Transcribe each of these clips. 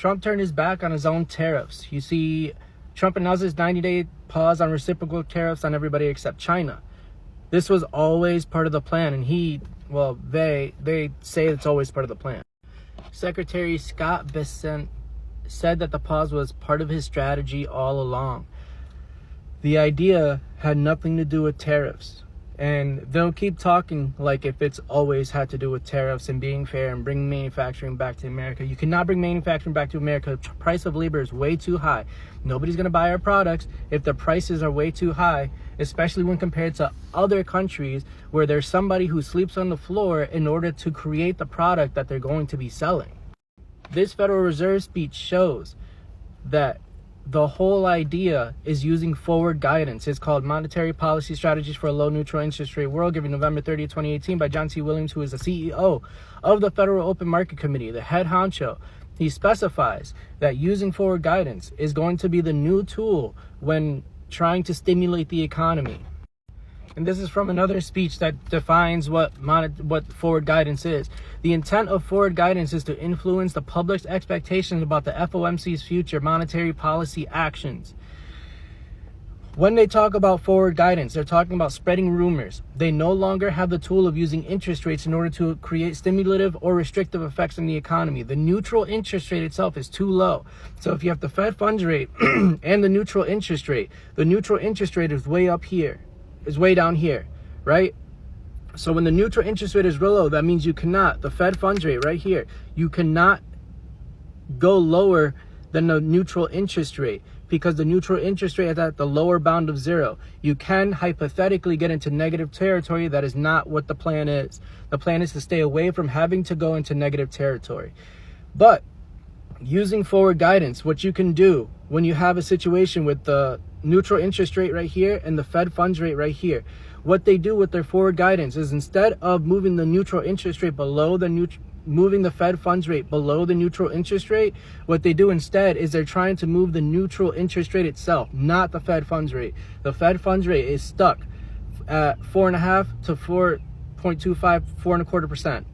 Trump turned his back on his own tariffs. You see, Trump announced his 90-day pause on reciprocal tariffs on everybody except China. This was always part of the plan, and they say it's always part of the plan. Secretary Scott Bessent said that the pause was part of his strategy all along. The idea had nothing to do with tariffs. And they'll keep talking like if it's always had to do with tariffs and being fair and bringing manufacturing back to America. You cannot bring manufacturing back to America. The price of labor is way too high. Nobody's going to buy our products if the prices are way too high, especially when compared to other countries where there's somebody who sleeps on the floor in order to create the product that they're going to be selling. This Federal Reserve speech shows that the whole idea is using forward guidance. It's called Monetary Policy Strategies for a Low Neutral Interest Rate World, given November 30, 2018 by John C. Williams, who is the CEO of the Federal Open Market Committee, the head honcho. He specifies that using forward guidance is going to be the new tool when trying to stimulate the economy. And this is from another speech that defines what forward guidance is. The intent of forward guidance is to influence the public's expectations about the FOMC's future monetary policy actions. When they talk about forward guidance, they're talking about spreading rumors. They no longer have the tool of using interest rates in order to create stimulative or restrictive effects on the economy. The neutral interest rate itself is too low. So if you have the Fed funds rate and the neutral interest rate is way up here. Is way down here, right? So when the neutral interest rate is real low, that means you cannot, the Fed funds rate right here, you cannot go lower than the neutral interest rate because the neutral interest rate is at the lower bound of zero. You can hypothetically get into negative territory. That is not what the plan is. The plan is to stay away from having to go into negative territory. But using forward guidance, what you can do when you have a situation with the neutral interest rate right here and the Fed funds rate right here, what they do with their forward guidance is instead of moving the neutral interest rate below moving the Fed funds rate below the neutral interest rate, what they do instead is they're trying to move the neutral interest rate itself, not the Fed funds rate. The Fed funds rate is stuck at 4.5 to 4.25, 4.25%,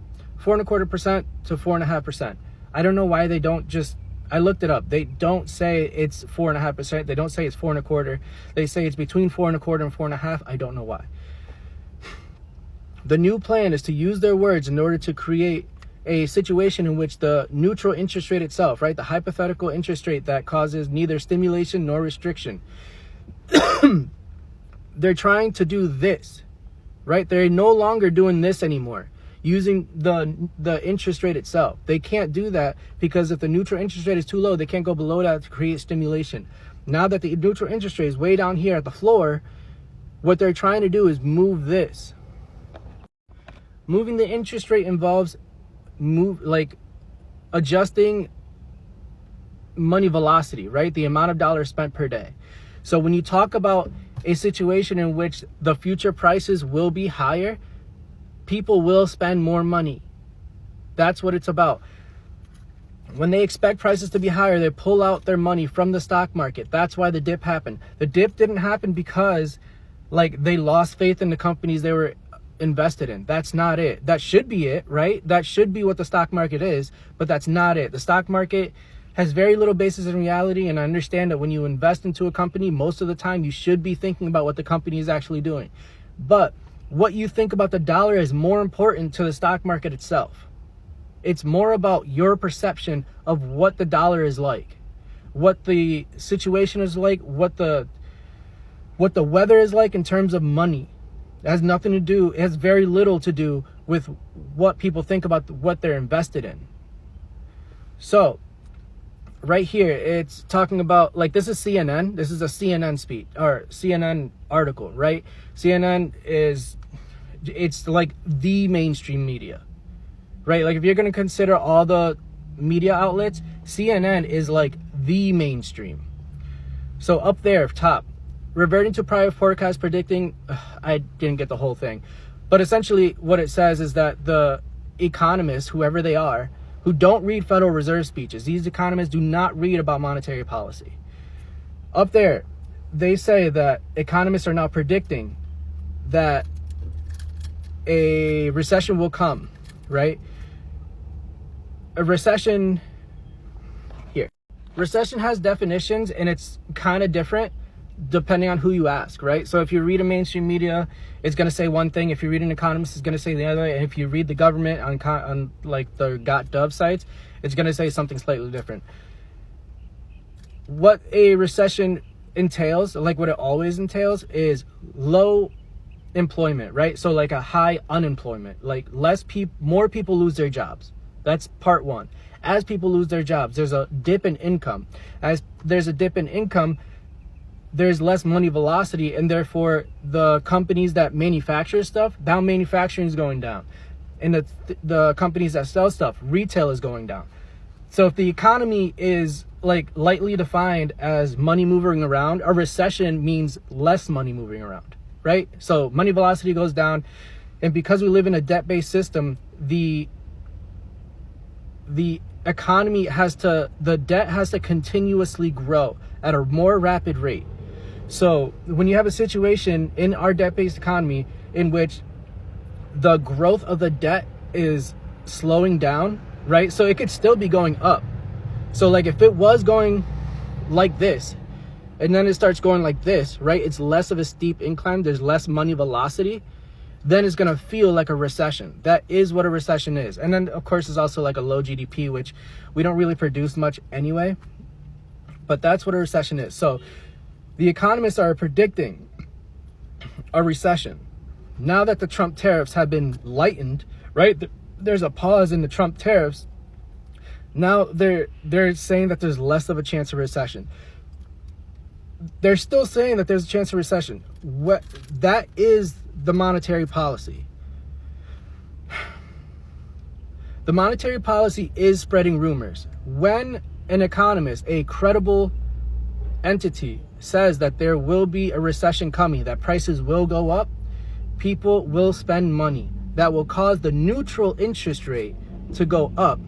4.25% to 4.5%. I don't know why they don't just, I looked it up. They don't say it's 4.5%. They don't say it's 4.25. They say it's between 4.25 and 4.5. I don't know why. The new plan is to use their words in order to create a situation in which the neutral interest rate itself, right, the hypothetical interest rate that causes neither stimulation nor restriction, they're trying to do this, right? They're no longer doing this anymore, using the interest rate itself. They can't do that because if the neutral interest rate is too low, they can't go below that to create stimulation. Now that the neutral interest rate is way down here at the floor, what they're trying to do is move this. Moving the interest rate involves adjusting money velocity, right? The amount of dollars spent per day. So when you talk about a situation in which the future prices will be higher, people will spend more money. That's what it's about. When they expect prices to be higher, they pull out their money from the stock market. That's why the dip happened. The dip didn't happen because they lost faith in the companies they were invested in. That's not it. That should be it, right? That should be what the stock market is, but that's not it. The stock market has very little basis in reality, and I understand that when you invest into a company, most of the time you should be thinking about what the company is actually doing. But what you think about the dollar is more important to the stock market itself. It's more about your perception of what the dollar is like, what the situation is like, what the weather is like in terms of money. It has nothing to do, it has very little to do with what people think about what they're invested in. So right here, it's talking about, this is CNN. This is a CNN speech or CNN article, right? CNN it's like the mainstream media, right? Like if you're going to consider all the media outlets, CNN is like the mainstream. So up there, top, reverting to prior forecasts predicting, I didn't get the whole thing, but essentially what it says is that the economists, whoever they are, who don't read Federal Reserve speeches, these economists do not read about monetary policy. Up there, they say that economists are now predicting that a recession will come, right? A recession, here, recession has definitions, and it's kind of different depending on who you ask, right? So if you read a mainstream media, it's going to say one thing. If you read an economist, it's going to say the other. And if you read the government on like the .gov sites, it's going to say something slightly different. What a recession entails, like what it always entails, is low employment, right? So like a high unemployment, like more people lose their jobs. That's part one. As people lose their jobs, there's a dip in income. As there's a dip in income, there's less money velocity, and therefore the companies that manufacture stuff, now manufacturing is going down. And the companies that sell stuff, retail is going down. So if the economy is like lightly defined as money moving around, a recession means less money moving around, right? So money velocity goes down, and because we live in a debt-based system, the economy the debt has to continuously grow at a more rapid rate. So when you have a situation in our debt-based economy in which the growth of the debt is slowing down, right? So it could still be going up. So like if it was going like this and then it starts going like this, right? It's less of a steep incline. There's less money velocity. Then it's going to feel like a recession. That is what a recession is. And then of course there's also like a low GDP, which we don't really produce much anyway. But that's what a recession is. So the economists are predicting a recession. Now that the Trump tariffs have been lightened, right? There's a pause in the Trump tariffs. Now they're saying that there's less of a chance of recession. They're still saying that there's a chance of recession. That is the monetary policy. The monetary policy is spreading rumors. When an economist, a credible entity, says that there will be a recession coming, that prices will go up, people will spend money. That will cause the neutral interest rate to go up,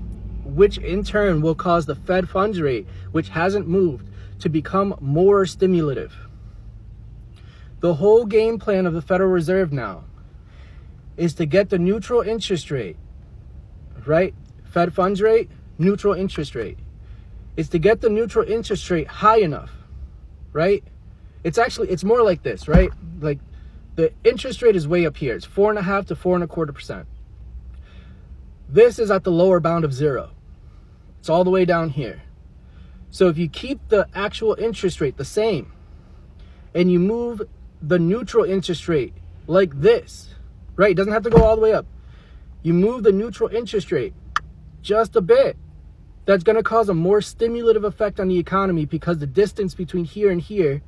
which in turn will cause the Fed funds rate, which hasn't moved, to become more stimulative. The whole game plan of the Federal Reserve now is to get the neutral interest rate, right? Fed funds rate, neutral interest rate. It's to get the neutral interest rate high enough, right? It's more like this, right? Like the interest rate is way up here. It's 4.5% to 4.25%. This is at the lower bound of zero. It's all the way down here. So if you keep the actual interest rate the same and you move the neutral interest rate like this, right? It doesn't have to go all the way up. You move the neutral interest rate just a bit. That's going to cause a more stimulative effect on the economy because the distance between here and here,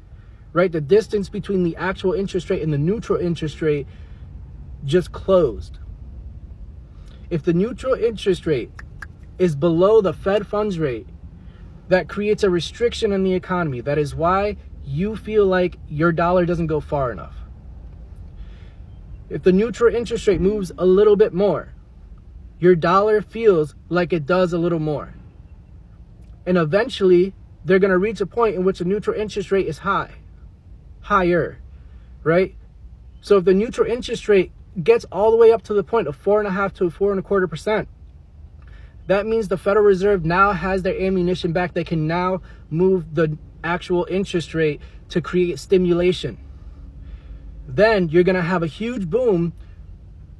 right? The distance between the actual interest rate and the neutral interest rate just closed. If the neutral interest rate is below the Fed funds rate, that creates a restriction in the economy. That is why you feel like your dollar doesn't go far enough. If the neutral interest rate moves a little bit more, your dollar feels like it does a little more. And eventually, they're going to reach a point in which the neutral interest rate is higher, right? So if the neutral interest rate gets all the way up to the point of 4.5% to 4.25%, that means the Federal Reserve now has their ammunition back. They can now move the actual interest rate to create stimulation. Then you're going to have a huge boom,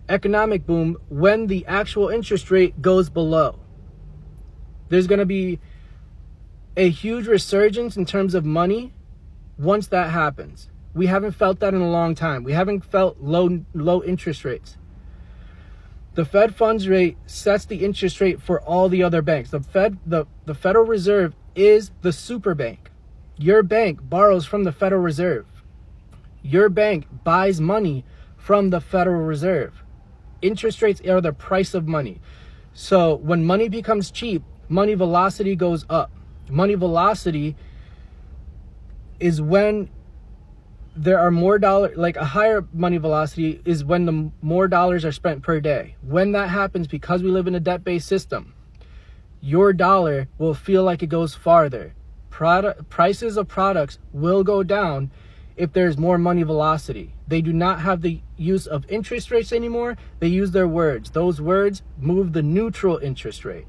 economic boom, when the actual interest rate goes below. There's going to be a huge resurgence in terms of money once that happens. We haven't felt that in a long time. We haven't felt low interest rates. The Fed funds rate sets the interest rate for all the other banks. The Federal Reserve is the super bank. Your bank borrows from the Federal Reserve. Your bank buys money from the Federal Reserve. Interest rates are the price of money. So when money becomes cheap, money velocity goes up. Money velocity is when there are more dollars, like a higher money velocity is when the more dollars are spent per day. When that happens, because we live in a debt-based system, your dollar will feel like it goes farther. Prices of products will go down if there's more money velocity. They do not have the use of interest rates anymore. They use their words. Those words move the neutral interest rate.